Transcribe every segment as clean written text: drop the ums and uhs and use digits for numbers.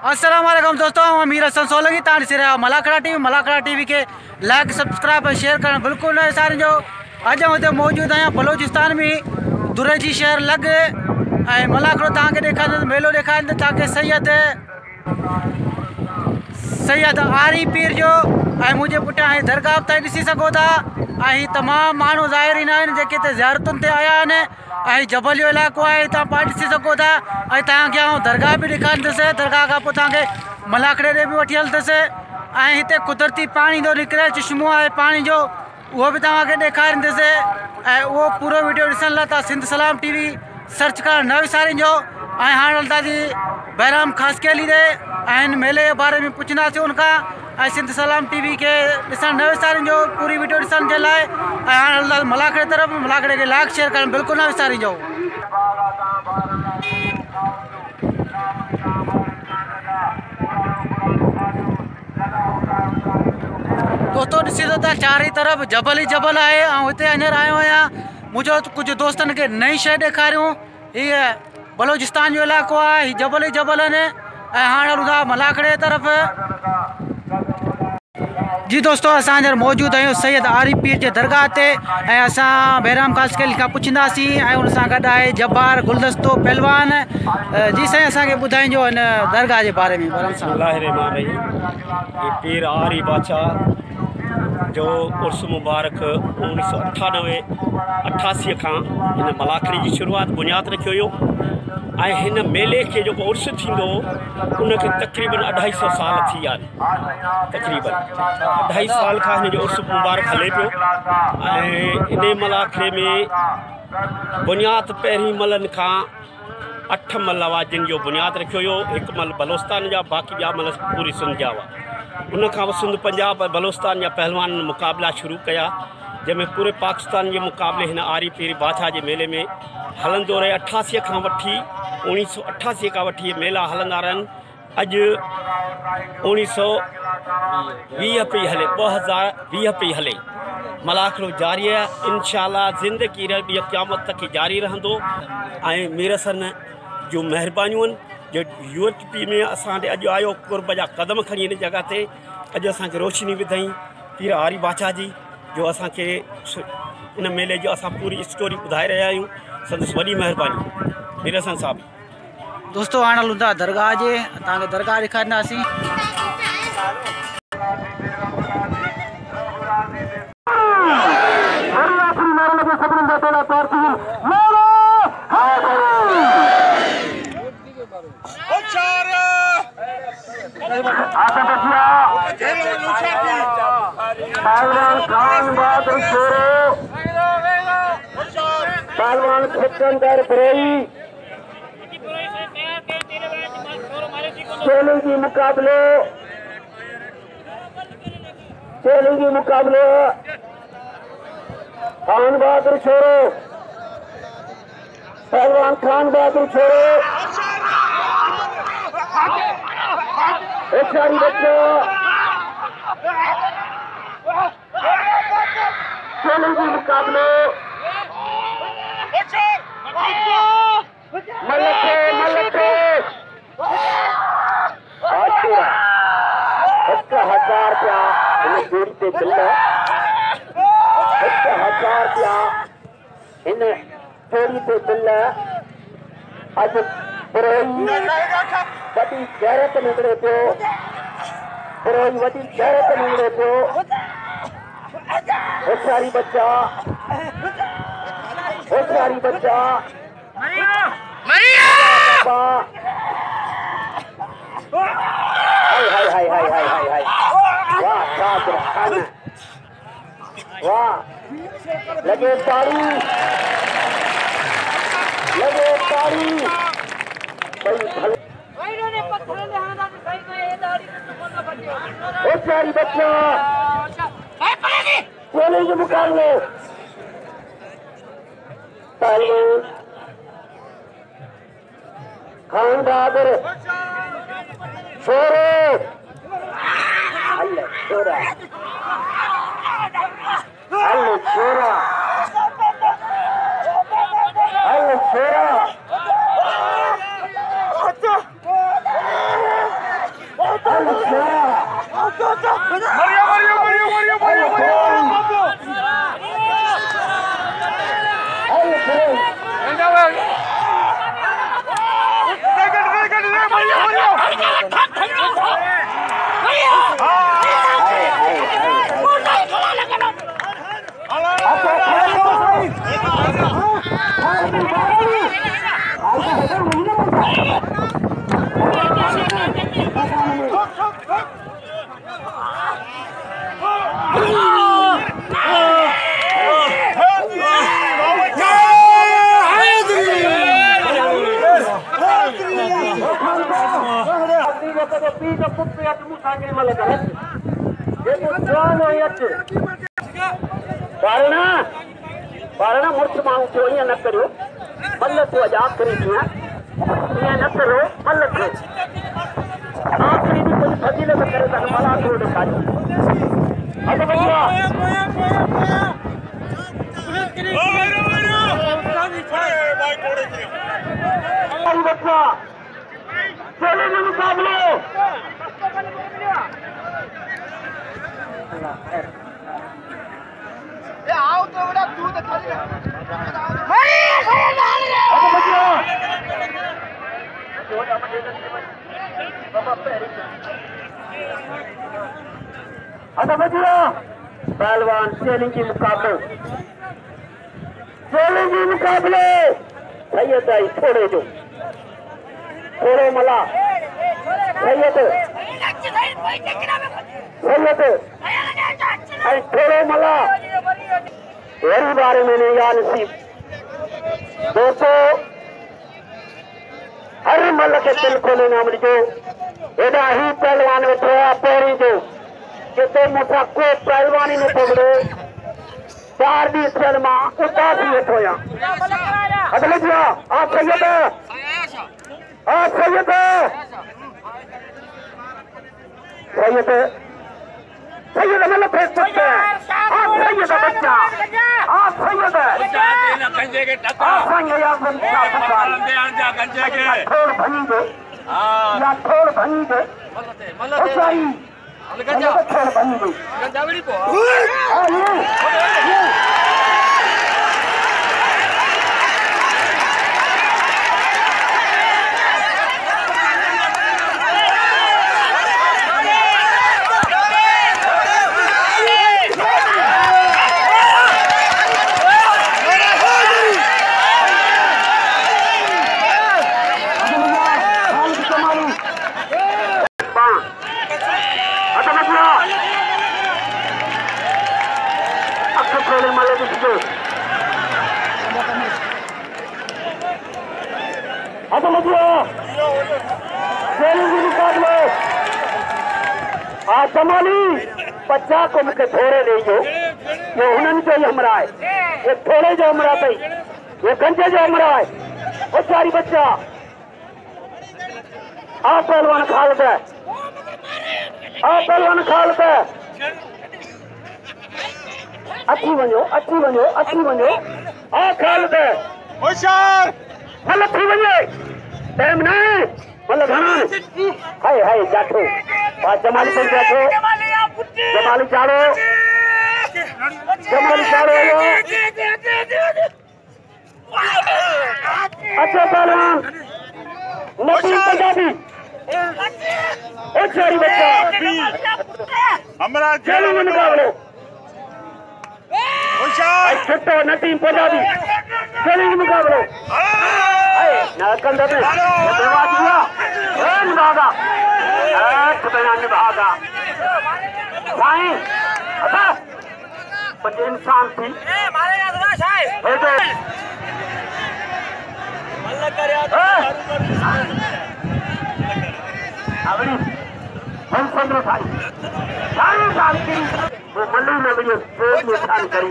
अस्सलाम वालेकुम दोस्तों, अमीर हसन सोलंकी तान से रहा मलाखड़ा टीवी के लाइक सब्सक्राइब और शेयर करना बिल्कुल न सारे जो अज हम मौजूद आया बलोचिस्तान में दुरे जी शहर लग मलाखड़ो तक देखा मेलो देखा ताकि सैयद आरी पीर जो मुझे पुठिया दरगाह ताईं ॾिसी सघो था। तमाम मानू ज़ाहिरीन आहिनि जेके ज़ियारतुनि ते आया आहिनि। जबल जो इलाइक़ो आहे, तव्हां पाण ॾिसी सघो था। तव्हांखे दरगाह भी ॾेखारींदुसि, दरगाह खां पोइ तव्हांखे मलाखड़े ॾे बि वठी हलंदुसि। हिते कुदरती पानी थो निकिरे, चश्मो आहे पानी जो, उहो बि तव्हांखे ॾेखारींदुसि। उहो पूरो वीडियो ॾिसण लाइ तव्हां सिंध सलाम टीवी सर्च करणु न विसारिजो। हाणे हलंदासीं बहराम खशकेली ॾे मेले जे बारे में पुछंदासीं उनखां। सिंध सलाम टीवी के ॾिसणु न विसारिजो पूरी वीडियो ॾिसण जे लाइ। हाणे हलंदासीं मलाखड़े तरफ़। मलाखड़े के लाइक शेयर करणु बिल्कुलु न विसारिजो। दोस्तों ॾिसी था चारी तरफ़ जबल ही जबल आहे। हिते हींअर आयो आहियां, मुंहिंजो कुछ दोस्तनि खे नई शइ ॾेखारियूं। हीअ बलोचिस्तान जो इलाइक़ो आहे, हीअ जबल ही जबल आहिनि। हाणे हलूं था मलाखड़े तरफ़। जी दोस्तों, असां हींअर मौजूद आहियूं सैयद आरी पीर जे दरगाह ते। असां बहराम खशकेली खां पुछंदासीं। उन सां गॾु आहे जब्बार गुलदस्तो पहलवान। जी साईं, असांखे ॿुधाइजो हिन दरगाह जे बारे में। पीर आरी बादशाह जो उर्स मुबारक 1998-88 खां हिन मलाखड़ी जी शुरुआत बुनियाद रखियो हुयो। हिन मेले के जो उर्स थींदो उनखे तक़रीबन 250 साल थी विया आहिनि। तक़रीबन 250 साल खां हिन जो उर्स मुबारक हले पियो। इन मलाखड़े में बुनियाद पहिरीं मलनि खां 8 मल हुआ जिन जो बुनियाद रखियो हुयो। हिकु मल बलोचिस्तान जा, बाक़ी ॿिया मल पूरी सिंध जा हुआ। उनखां पोइ सिंध पंजाब बलोचिस्तान जा पहलवान मुक़ाबला शुरू कया, जंहिंमें पूरे पाकिस्तान जे मुक़ाबले हिन आरी पीर बादशाह जे मेले में हलंदो रहे। 88 खां वठी 1988 खां वठी मेला हलंदा रहनि। अॼु 1920 पई हले, 2020 पई हले। मलाखड़ो जारी आहे, इंशाअल्लाह ज़िंदगी रही क़यामत तक जारी रहंदो। मीर हसन जो महिरबानियूं आहिनि जो यूएटी में असां ॾे अॼु आयो, कुर्ब जा क़दम खणी हिन जॻह ते अॼु असांखे रोशनी विधई पीर आरी बादशाह जी, जो असांखे इन मेले जो असां पूरी स्टोरी ॿुधाए रहिया आहियूं। संदसि वॾी महिरबानी मीर हसन साहब। दोस्तों हाणे हलूं था दरगाह जे, तव्हांखे दरगाह ॾेखारींदासीं। पहलवान सिकंदर ब्रोही चैलेंजी मुकाबले खान बहादुर छोरो, पहलवान खान बहादुर छोरो, सारी बच्चा चैलेंजी मुकाबले मलखे 1000 रुपया इन जोड़ी ते बिल, 1000 रुपया इन जोड़ी ते बिल। अॼु ब्रोही वॾी ज़यारत निकिरे पियो, ब्रोही वॾी ज़यारत निकिरे पियो। होशियारी बच्चा वाह, लगे ताड़ी होशियारी बच्चा चैलेंज के मुकाबले पहलवान खान बहादुर शोरो, जो पुप्पे अच मुसा के मल कर ये तो जान है अच बारना मुर्च मांग तो ये न करो मल तो आजाद करी दिया ये न करो मल को आखिरी भी कुछ फजीलत करे तो मलाखरो दिखाई अब बच्चा बच्चा चले जो मुकाबले आओ तो बड़ा दूध खाली पहलवान चैलेंजिंग मुकाबले सैयद आई थोड़े जो थोड़े मला सैयद थोड़े मला वही बारे में नहीं या नसीब दोस्तों हर मल के दिल खोले नाम जो एडा ही पहलवान वेठो पैरी जो किते मुठा को पहलवानी में पकड़े 4 दी स्पेल मां उदासी वेठो या अगले जो आ सैयद सैयद मल पे सकते हैं सैयद बच्चा सैयद गंजे के टका सैयद या गंजे के थोड़ भनी दे या थोड़ भनी दे सारी गंजा थोड़ भनी दे गंजावड़ी को जमाली बच्चा को मुझे थोड़े ले जो ये हुनन जो हमरा है ये थोड़े जो हमरा है ये गंजे जो हमरा है वो सारी बच्चा पहलवान खालिद है पहलवान खालिद है अच्छी वञो खालिद है होशियार मल थी वञे टाइम न मल घणा हाय जाठो जमाली पे जाठो जमाली चाड़ो अच्छा पहलवान नदीम पंजाबी सारी बच्चा हमारा चैलेंज मुकाबले छुट्टो नदीम पंजाबी चैलेंज मुकाबले कंदर निभागा साईं बच्चे इंसान थी वो मल्ली में भी बहुत नुकसान करी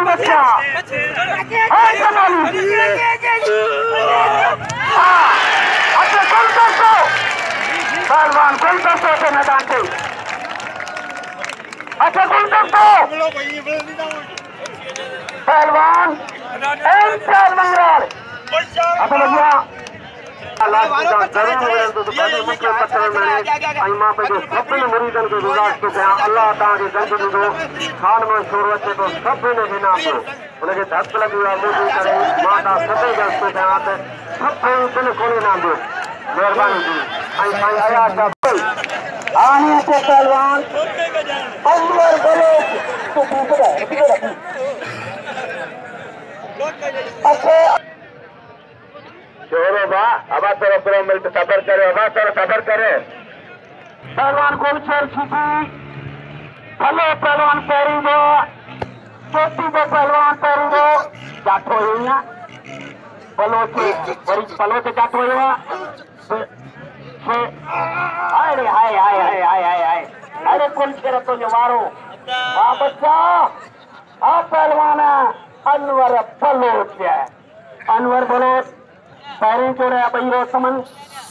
बच्चा पहलवान गुलदस्तो के मैदान से अच्छा गुलदस्तो पहलवान मंगराल अच्छा भैया अल्लाह तव्हांखे गंज ॾींदो खान में शोर अचे थो सभिनी खे नाम हुनखे धक लॻी आहे मुंहिंजी करे मां तव्हां सभई गंज थो चाहियां त सभई दिलि खोले नाम ॾियो महिरबानी जी ऐं साईं अयाज़ आने से पहलवान अंवर बलोच अच्छा शोरो बा अब तोरा पूरा मिलकर सफर करे अब तोरा सफर करे पहलवान GulSher सीधी हेलो पहलवान पैरी दो चोटी के पहलवान पैरू दो जाठो हुई बलोच वरी बलोच जाठो हुआ अरे हाय हाय हाय हाय हाय हाय अरे गुलशर तो जो वारो वाह बच्चा आ पहलवान अनवर बलोच है अनवर बलोच पैरों को रहा बहिरो समन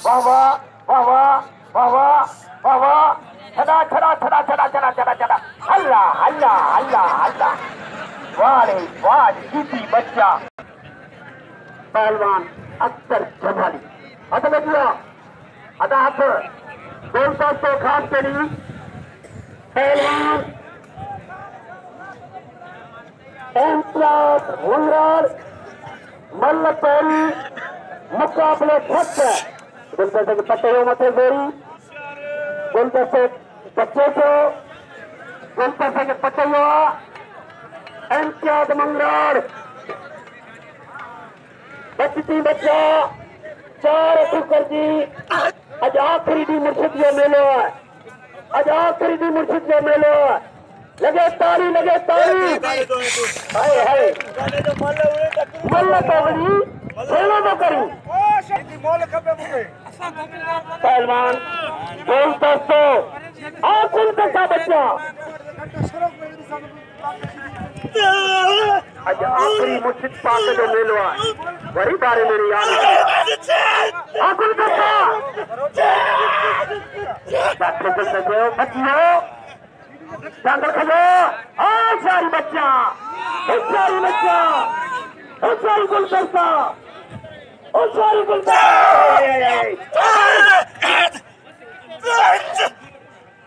वाह वाह वाह वाह वाह वाह वाह वाह छड़ा छड़ा छड़ा छड़ा छड़ा छड़ा छड़ा हल्ला हल्ला हल्ला हल्ला वाह रे वाह जीती बच्चा पहलवान अख्तर जमाली अद बच्चा अदा हाथ गुलदस्तो खासकेली पहलवान एम्प्लास हुनरार मल्ल पैरी मुकाबले फट गुलदस्ते के पट्टे हो मथे गोरी गुलदस्ते बच्चे को गुलदस्ते के पट्टे हुआ एम्प्लास मंगरार बचती बच्चा 4 टुकर जी आज आखिरी दी मुर्शिद जो मेलो है आज आखिरी दी मुर्शिद जो मेलो है लगे ताली हाय हाय मल्ल तोगड़ी खेलो तो करी पहलवान गुलदस्तो गुलदस्ता बच्चा आज आखिरी मुर्शिद पाक जो मेलो है वही बारे मेरी याद गुलदस्ता बच्चियों जंगल खजो सारी बच्चा सारी गुलदस्ता सारी गुलदस्ता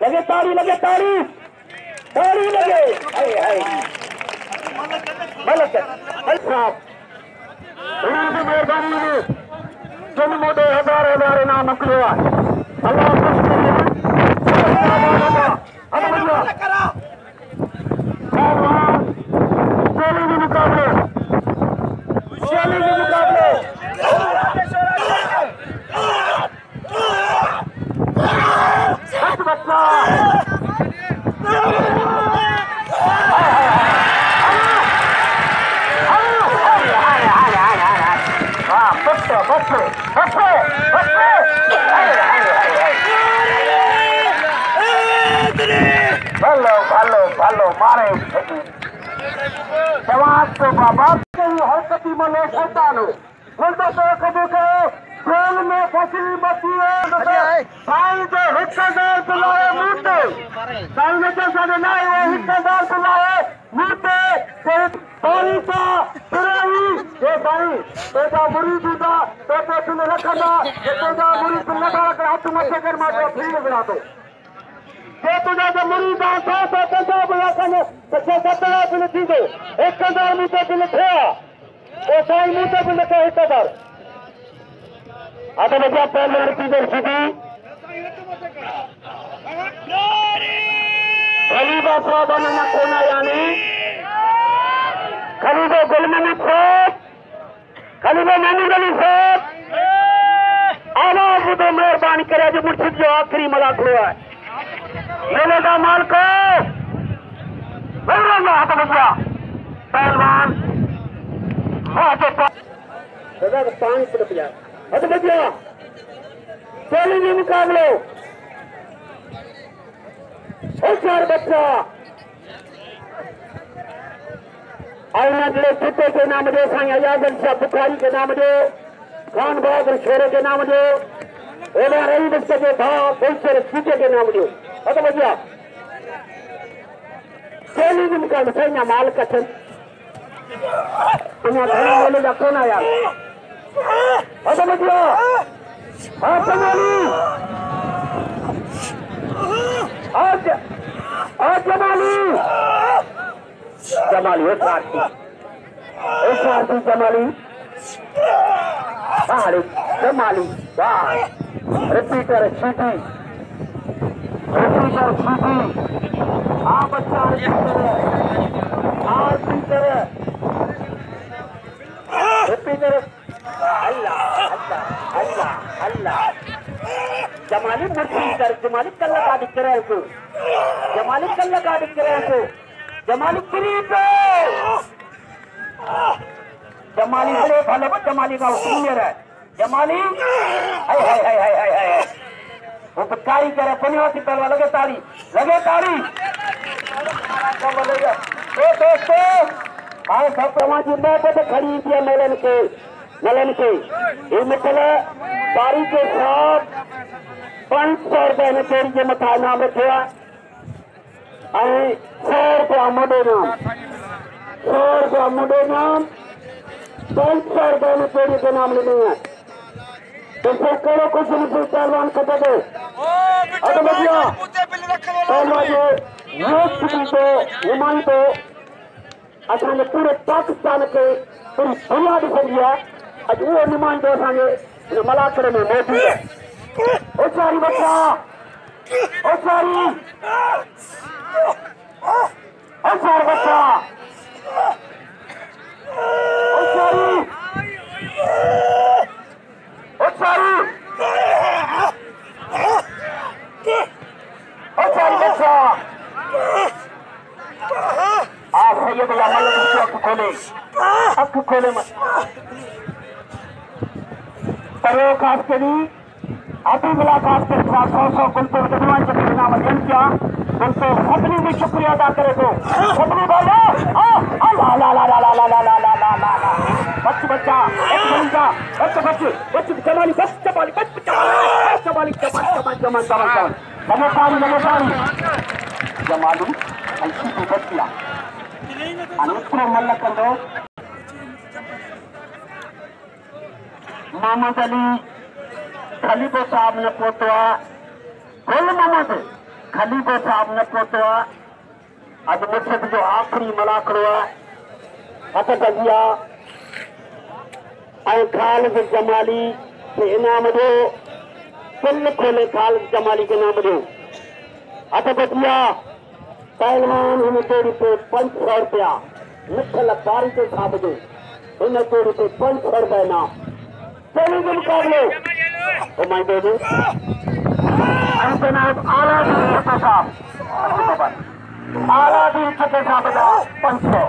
लगे ताली लगे मेहरबानी तुम मोटे हजार इनाम निकलो अल्लाह खुश मुकाबले बच्चा भालो मारे जवाब तो बाबा हरकती मनो शैतानो गुलदस्तो कबू के जेल में फंसी बची है साईं जो हिस्सेदार बुलाए मूते साईं ने जैसा ना वो हिस्सेदार बुलाए मूते पानी का फिराई ये साईं तेजा मुरीद का तो तुम रखना तेजा मुरीद लगा के हाथ मथे कर मारो फिर बना दो तुझा जो मुरीद एक हजार मीटर बिल थे वो साई मीटर बिल थे हिस्सेदार आता बच्चा पहले रिपीटर सीधी खलीफा साहब ने कोना यानी खलीफा गुलमनी साहब खलीफा महमूद अली साहब आवाज तो मेहरबानी करे जो मुर्शिद जो आखिरी मलाखरो है मेले का मालिक हाथ बच्चा पहलवान पानी पड़ गया हाथ बच्चा चैलेंज मुकाबले होशियार बच्चा आईना जिले छुट्टे के नाम दे साईं अयाज बुखारी के नाम दे खान बहादुर शोरो के नाम दे ओला रही बच्चे के भाव गुलशर छुट्टे के नाम दो हाथ बच्चा चैलेंज मुकाबले साईं माल कथन तुम्हें घना मेले का कौन आया हाथ बच्चा हाँ जमाली आज जमाली जमाली जमाली वाह रिपीटर शीडी हाँ बच्चा रिपीटर अल्लाह जमाली मुर्शी कर जमाली कल्ला का दिख रहा है जमाली कल्ला का दिख रहा है जमाली किरी पे जमाली बड़े भले वो जमाली का सीनियर है जमाली हाय हाय हाय हाय हाय हाय वो कारी करे पनिवासी पहलवान लगे ताली ओ दोस्तों आओ सब समाज में तो खड़ी थी मेलन के ये मतलब कारी के साथ 500 रुपए ने तेरी के मथा नाम रखा 100 रुपया मुंडे नाम 500 रुपए ने तेरी के नाम लेने हैं तो फिर करो कुछ नहीं फिर पहलवान कटे दो अब भैया पहलवान ये तो हिमानी तो असांजे पूरे पाकिस्तान के पूरी दुनिया ॾिसंदी आहे अॼु उहो नुमाइंदो असांजे हिन मलाखड़े में मौजूदु आहे ओ चारी बच्चा ओ चारी बच्चा ओ चारी बच्चा सैयद या मल्ह अख खोले मत करो खासकरी अभी मुलाकात के साथ 100 गुलतो जमाल के नाम अध्ययन किया गुलतो सभी भी शुक्रिया अदा करे तो सभी बोलो अल्लाह ला ला ला ला ला ला ला ला ला बच्चा जमाली ऐसी बच्चिया अनुपुर मल्ल कंदो मोहम्मद अली खलीफो साहब ने पोतवा गुल मोहम्मद खलीफो साहब ने पोतवा अज मुर्शिद जो आखिरी मलाखड़ो हथ कजिया खालिद जमाली के इनाम दो दिल खोले खालिद जमाली के नाम दो हथ कजिया पहलवान हिन तोड़ी पे 500 रुपया मिठल बारी के साहब जो हिन तोड़ी पे 500 रुपया नाम चलिए के मुकाबले जनाब आला दी छठे साहब का 500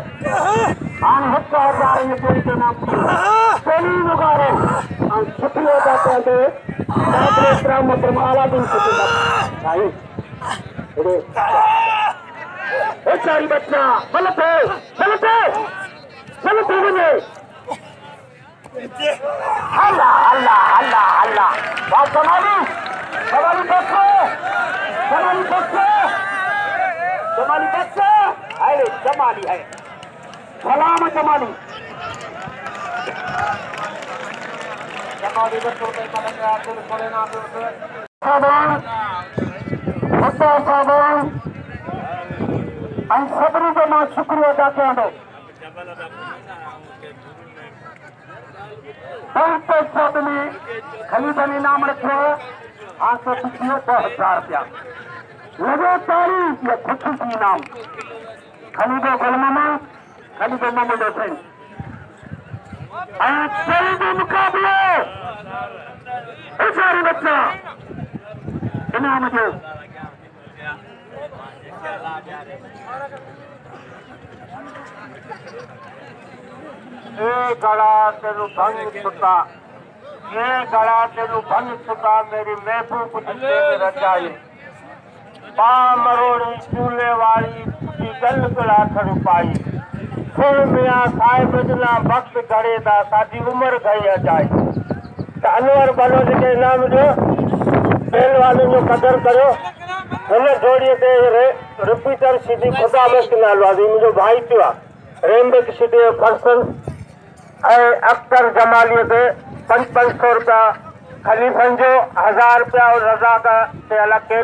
हाँ 1000 हिन तोड़ी के नाम चलिए मुकाबले शुक्रिया जाते हैं मतलब आला दी छठे साहब चारी बच्चा गलत है मुझे अल्लाह बात जमाली बच्चे अरे जमाली है सलाम जमाली बच्चों के सभी को मां शुक्रिया अदा कयां थो बहुत में खलीद ने इनाम रखो आज तो पिछले 2000 रुपया लगे तारी ये खुशी की इनाम खलीदो गुलमामा खलीदो मोहम्मद हुसैन के मुकाबले सारी बच्चा इनाम जो गड़ा तेरू भंग सुता मेरी महबूब रचाई पा मरोड़ी चूल्हे वाली गल गला थड़ पाई फिर मियाँ साहिब जना वक्त घड़े था साडी उम्र गई अचाई अनवर बलोच के इनाम जो पहलवान जो कदर करो हिन जोड़ीअ ते रिपीटर शीडी खुदाबुक्स नालो आहे मुंहिंजो भाई थियो आहे रेमबिक शीडी जो पर्सन अख्तर जमालीअ ते 500 रुपया खलीफन जो 1000 रुपया और रज़ाक ते अलॻि